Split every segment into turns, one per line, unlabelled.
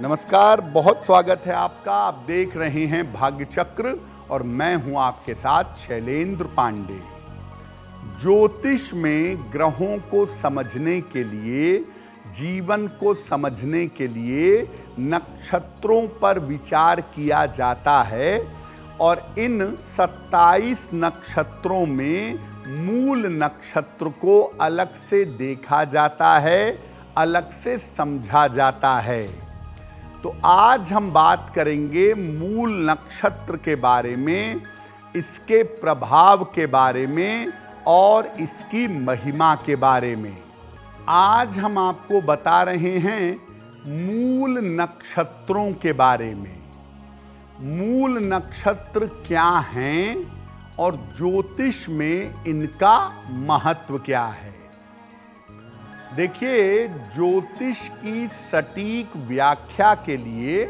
नमस्कार, बहुत स्वागत है आपका। आप देख रहे हैं भाग्य चक्र और मैं हूं आपके साथ शैलेंद्र पांडे। ज्योतिष में ग्रहों को समझने के लिए, जीवन को समझने के लिए नक्षत्रों पर विचार किया जाता है और इन 27 नक्षत्रों में मूल नक्षत्र को अलग से देखा जाता है, अलग से समझा जाता है। तो आज हम बात करेंगे मूल नक्षत्र के बारे में, इसके प्रभाव के बारे में और इसकी महिमा के बारे में। आज हम आपको बता रहे हैं मूल नक्षत्रों के बारे में। मूल नक्षत्र क्या हैं और ज्योतिष में इनका महत्व क्या है। देखिए, ज्योतिष की सटीक व्याख्या के लिए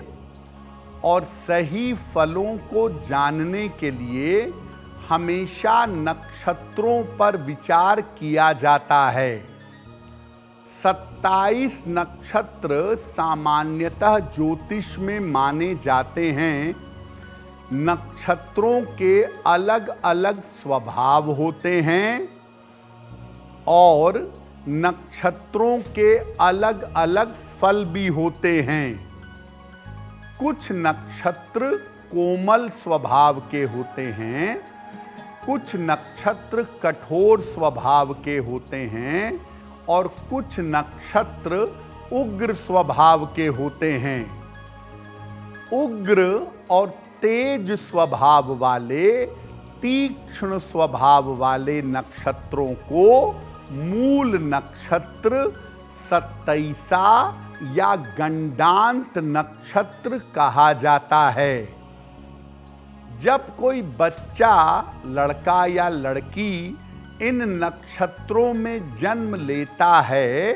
और सही फलों को जानने के लिए हमेशा नक्षत्रों पर विचार किया जाता है। 27 नक्षत्र सामान्यतः ज्योतिष में माने जाते हैं। नक्षत्रों के अलग अलग स्वभाव होते हैं और नक्षत्रों के अलग अलग फल भी होते हैं। कुछ नक्षत्र कोमल स्वभाव के होते हैं, कुछ नक्षत्र कठोर स्वभाव के होते हैं और कुछ नक्षत्र उग्र स्वभाव के होते हैं। उग्र और तेज स्वभाव वाले, तीक्ष्ण स्वभाव वाले नक्षत्रों को मूल नक्षत्र, सत्तैसा या गंडांत नक्षत्र कहा जाता है। जब कोई बच्चा, लड़का या लड़की इन नक्षत्रों में जन्म लेता है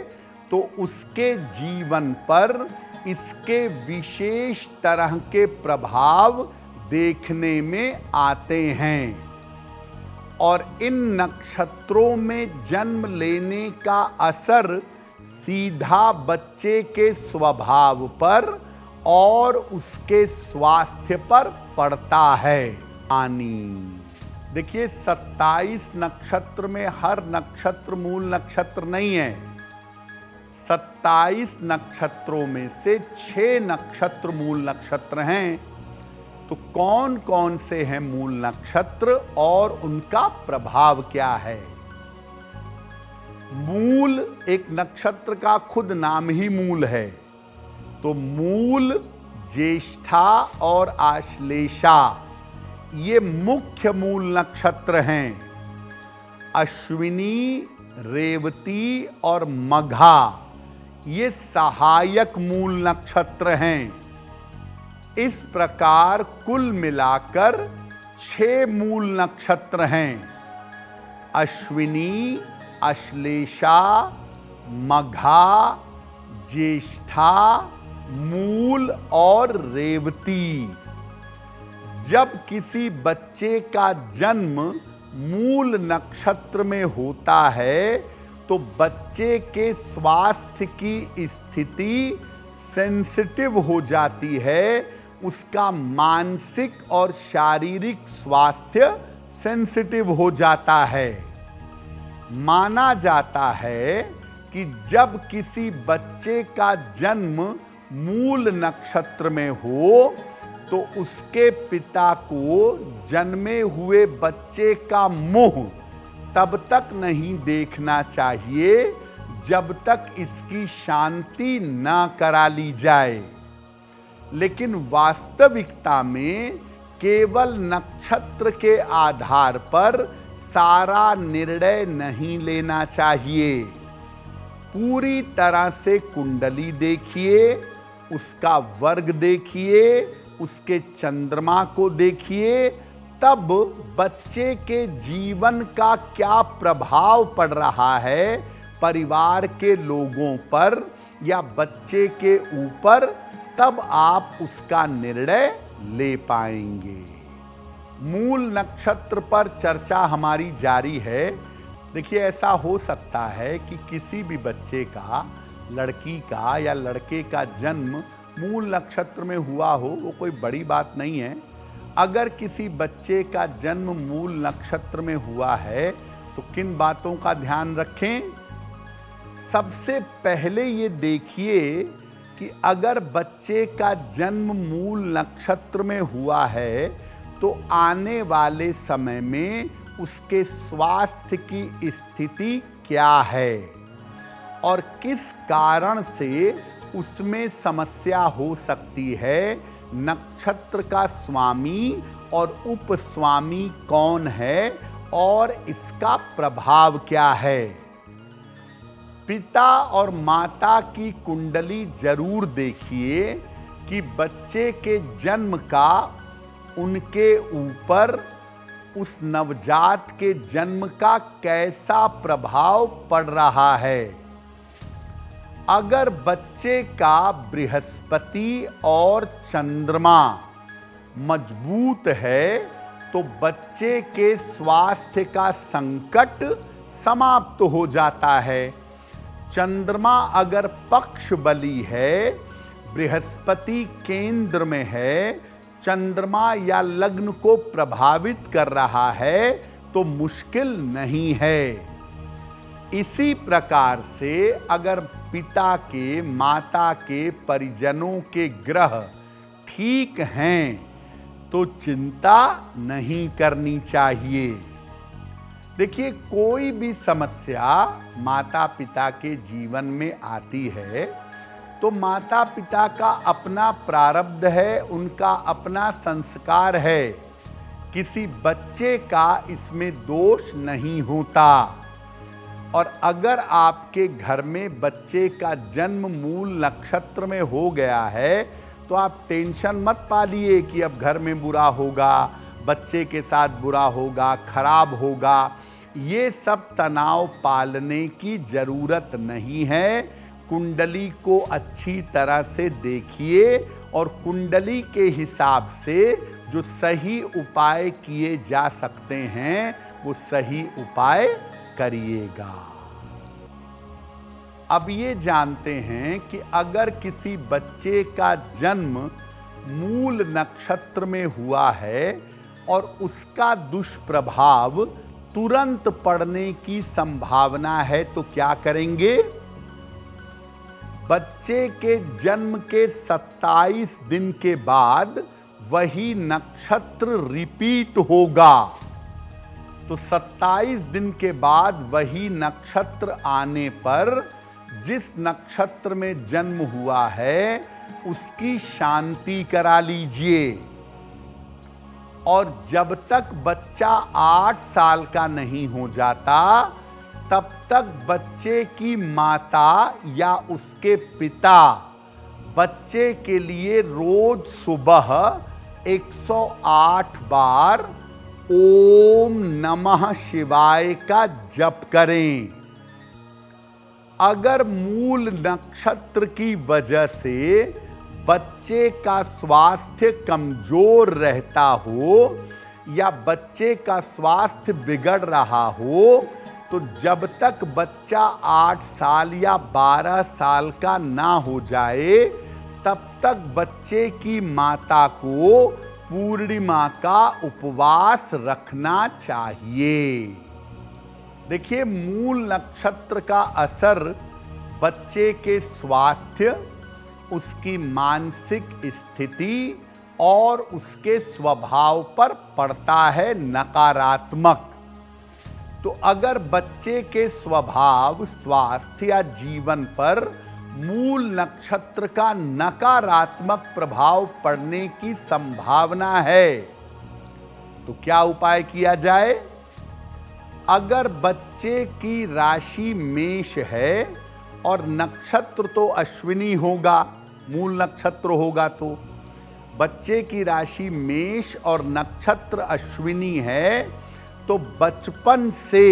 तो उसके जीवन पर इसके विशेष तरह के प्रभाव देखने में आते हैं और इन नक्षत्रों में जन्म लेने का असर सीधा बच्चे के स्वभाव पर और उसके स्वास्थ्य पर पड़ता है। देखिए, 27 नक्षत्र में हर नक्षत्र मूल नक्षत्र नहीं है। 27 नक्षत्रों में से 6 नक्षत्र मूल नक्षत्र हैं। तो कौन कौन से हैं मूल नक्षत्र और उनका प्रभाव क्या है। मूल, एक नक्षत्र का खुद नाम ही मूल है। तो मूल, ज्येष्ठा और आश्लेषा ये मुख्य मूल नक्षत्र हैं। अश्विनी, रेवती और मघा ये सहायक मूल नक्षत्र हैं। इस प्रकार कुल मिलाकर 6 मूल नक्षत्र हैं। अश्विनी, अश्लेषा, मघा, ज्येष्ठा, मूल और रेवती। जब किसी बच्चे का जन्म मूल नक्षत्र में होता है तो बच्चे के स्वास्थ्य की स्थिति सेंसिटिव हो जाती है। उसका मानसिक और शारीरिक स्वास्थ्य सेंसिटिव हो जाता है। माना जाता है कि जब किसी बच्चे का जन्म मूल नक्षत्र में हो तो उसके पिता को जन्मे हुए बच्चे का मुंह तब तक नहीं देखना चाहिए जब तक इसकी शांति न करा ली जाए। लेकिन वास्तविकता में केवल नक्षत्र के आधार पर सारा निर्णय नहीं लेना चाहिए। पूरी तरह से कुंडली देखिए, उसका वर्ग देखिए, उसके चंद्रमा को देखिए, तब बच्चे के जीवन का क्या प्रभाव पड़ रहा है परिवार के लोगों पर या बच्चे के ऊपर, तब आप उसका निर्णय ले पाएंगे। मूल नक्षत्र पर चर्चा हमारी जारी है। देखिए, ऐसा हो सकता है कि किसी भी बच्चे का, लड़की का या लड़के का जन्म मूल नक्षत्र में हुआ हो वो कोई बड़ी बात नहीं है। अगर किसी बच्चे का जन्म मूल नक्षत्र में हुआ है तो किन बातों का ध्यान रखें? सबसे पहले ये देखिए कि अगर बच्चे का जन्म मूल नक्षत्र में हुआ है तो आने वाले समय में उसके स्वास्थ्य की स्थिति क्या है और किस कारण से उसमें समस्या हो सकती है, नक्षत्र का स्वामी और उपस्वामी कौन है और इसका प्रभाव क्या है। पिता और माता की कुंडली जरूर देखिए कि बच्चे के जन्म का उनके ऊपर, उस नवजात के जन्म का कैसा प्रभाव पड़ रहा है। अगर बच्चे का बृहस्पति और चंद्रमा मजबूत है तो बच्चे के स्वास्थ्य का संकट समाप्त हो जाता है। चंद्रमा अगर पक्ष बली है, बृहस्पति केंद्र में है, चंद्रमा या लग्न को प्रभावित कर रहा है तो मुश्किल नहीं है। इसी प्रकार से अगर पिता के, माता के परिजनों के ग्रह ठीक हैं तो चिंता नहीं करनी चाहिए। देखिए, कोई भी समस्या माता पिता के जीवन में आती है तो माता पिता का अपना प्रारब्ध है, उनका अपना संस्कार है। किसी बच्चे का इसमें दोष नहीं होता। और अगर आपके घर में बच्चे का जन्म मूल नक्षत्र में हो गया है तो आप टेंशन मत पालिए कि अब घर में बुरा होगा, बच्चे के साथ बुरा होगा, खराब होगा। ये सब तनाव पालने की जरूरत नहीं है। कुंडली को अच्छी तरह से देखिए और कुंडली के हिसाब से जो सही उपाय किए जा सकते हैं वो सही उपाय करिएगा। अब ये जानते हैं कि अगर किसी बच्चे का जन्म मूल नक्षत्र में हुआ है और उसका दुष्प्रभाव तुरंत पड़ने की संभावना है तो क्या करेंगे? बच्चे के जन्म के 27 दिन के बाद वही नक्षत्र रिपीट होगा। तो 27 दिन के बाद वही नक्षत्र आने पर जिस नक्षत्र में जन्म हुआ है उसकी शांति करा लीजिए। और जब तक बच्चा 8 साल का नहीं हो जाता तब तक बच्चे की माता या उसके पिता बच्चे के लिए रोज सुबह 108 बार ओम नमः शिवाय का जप करें। अगर मूल नक्षत्र की वजह से बच्चे का स्वास्थ्य कमजोर रहता हो या बच्चे का स्वास्थ्य बिगड़ रहा हो तो जब तक बच्चा 8 साल या 12 साल का ना हो जाए तब तक बच्चे की माता को पूर्णिमा का उपवास रखना चाहिए। देखिए, मूल नक्षत्र का असर बच्चे के स्वास्थ्य, उसकी मानसिक स्थिति और उसके स्वभाव पर पड़ता है नकारात्मक। तो अगर बच्चे के स्वभाव, स्वास्थ्य या जीवन पर मूल नक्षत्र का नकारात्मक प्रभाव पड़ने की संभावना है तो क्या उपाय किया जाए? अगर बच्चे की राशि मेष है और नक्षत्र तो अश्विनी होगा, मूल नक्षत्र होगा, तो बच्चे की राशि मेष और नक्षत्र अश्विनी है तो बचपन से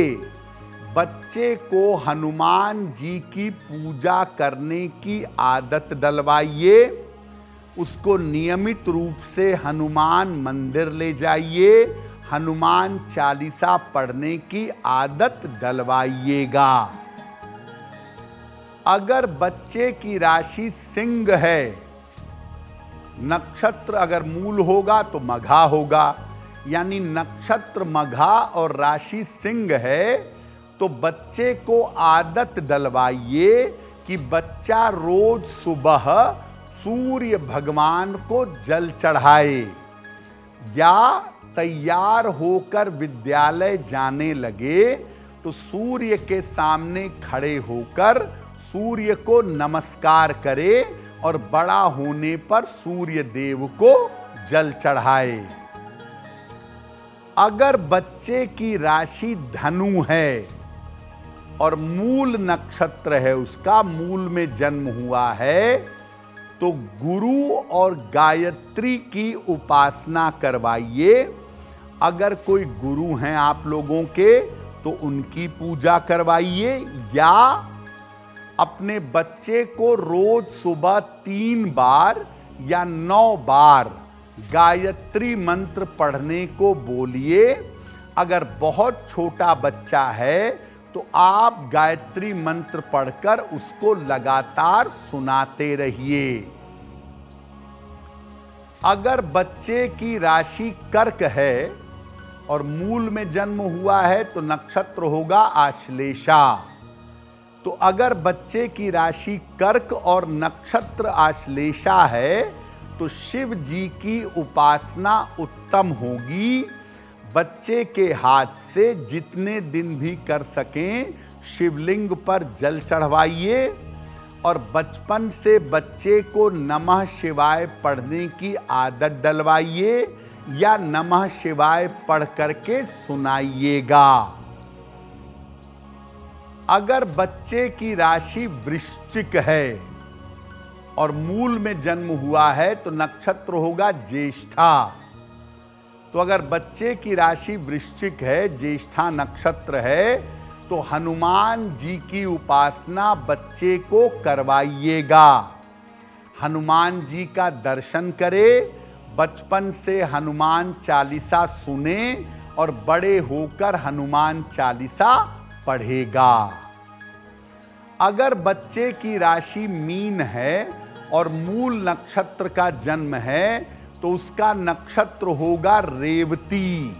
बच्चे को हनुमान जी की पूजा करने की आदत डलवाइए। उसको नियमित रूप से हनुमान मंदिर ले जाइए, हनुमान चालीसा पढ़ने की आदत डलवाइएगा। अगर बच्चे की राशि सिंह है नक्षत्र अगर मूल होगा तो मघा होगा, यानी नक्षत्र मघा और राशि सिंह है, तो बच्चे को आदत डलवाइए कि बच्चा रोज सुबह सूर्य भगवान को जल चढ़ाए या तैयार होकर विद्यालय जाने लगे तो सूर्य के सामने खड़े होकर सूर्य को नमस्कार करे और बड़ा होने पर सूर्य देव को जल चढ़ाए। अगर बच्चे की राशि धनु है और मूल नक्षत्र है, उसका मूल में जन्म हुआ है, तो गुरु और गायत्री की उपासना करवाइए। अगर कोई गुरु हैं आप लोगों के तो उनकी पूजा करवाइए, या अपने बच्चे को रोज सुबह 3 बार या 9 बार गायत्री मंत्र पढ़ने को बोलिए। अगर बहुत छोटा बच्चा है तो आप गायत्री मंत्र पढ़कर उसको लगातार सुनाते रहिए। अगर बच्चे की राशि कर्क है और मूल में जन्म हुआ है तो नक्षत्र होगा आश्लेषा। तो अगर बच्चे की राशि कर्क और नक्षत्र आश्लेषा है तो शिव जी की उपासना उत्तम होगी। बच्चे के हाथ से जितने दिन भी कर सकें शिवलिंग पर जल चढ़वाइए और बचपन से बच्चे को नमः शिवाय पढ़ने की आदत डलवाइए या नमः शिवाय पढ़ करके सुनाइएगा। अगर बच्चे की राशि वृश्चिक है और मूल में जन्म हुआ है तो नक्षत्र होगा ज्येष्ठा। तो अगर बच्चे की राशि वृश्चिक है, ज्येष्ठा नक्षत्र है, तो हनुमान जी की उपासना बच्चे को करवाइएगा। हनुमान जी का दर्शन करे, बचपन से हनुमान चालीसा सुने और बड़े होकर हनुमान चालीसा पढ़ेगा। अगर बच्चे की राशि मीन है और मूल नक्षत्र का जन्म है तो उसका नक्षत्र होगा रेवती।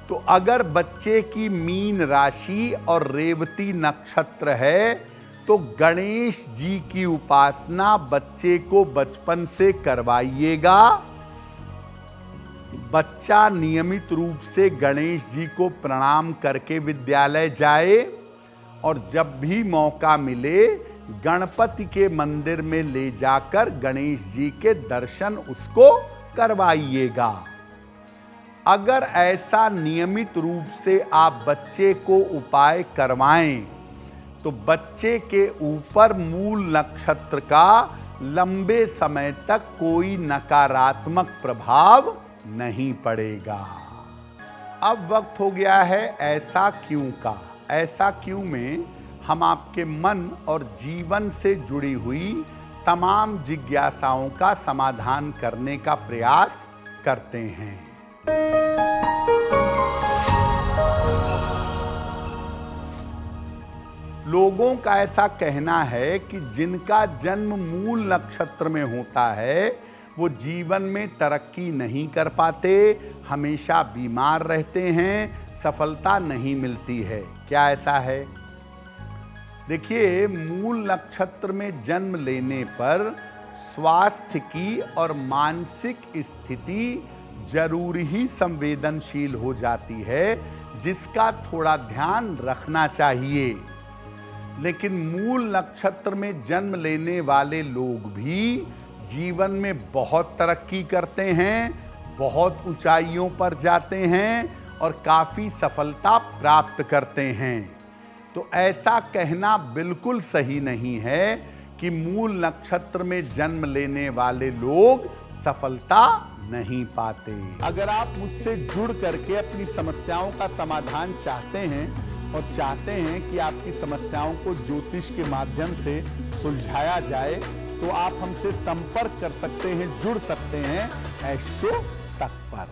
तो अगर बच्चे की मीन राशि और रेवती नक्षत्र है तो गणेश जी की उपासना बच्चे को बचपन से करवाइएगा। बच्चा नियमित रूप से गणेश जी को प्रणाम करके विद्यालय जाए और जब भी मौका मिले गणपति के मंदिर में ले जाकर गणेश जी के दर्शन उसको करवाइएगा। अगर ऐसा नियमित रूप से आप बच्चे को उपाय करवाएं तो बच्चे के ऊपर मूल नक्षत्र का लंबे समय तक कोई नकारात्मक प्रभाव नहीं पड़ेगा। अब वक्त हो गया है ऐसा क्यों का। ऐसा क्यों में हम आपके मन और जीवन से जुड़ी हुई तमाम जिज्ञासाओं का समाधान करने का प्रयास करते हैं। लोगों का ऐसा कहना है कि जिनका जन्म मूल नक्षत्र में होता है वो जीवन में तरक्की नहीं कर पाते, हमेशा बीमार रहते हैं, सफलता नहीं मिलती है। क्या ऐसा है? देखिए, मूल नक्षत्र में जन्म लेने पर स्वास्थ्य की और मानसिक स्थिति जरूर ही संवेदनशील हो जाती है, जिसका थोड़ा ध्यान रखना चाहिए। लेकिन मूल नक्षत्र में जन्म लेने वाले लोग भी जीवन में बहुत तरक्की करते हैं, बहुत ऊंचाइयों पर जाते हैं और काफ़ी सफलता प्राप्त करते हैं। तो ऐसा कहना बिल्कुल सही नहीं है कि मूल नक्षत्र में जन्म लेने वाले लोग सफलता नहीं पाते। अगर आप मुझसे जुड़ करके अपनी समस्याओं का समाधान चाहते हैं और चाहते हैं कि आपकी समस्याओं को ज्योतिष के माध्यम से सुलझाया जाए तो आप हमसे संपर्क कर सकते हैं, जुड़ सकते हैं एस्ट्रो तक पर।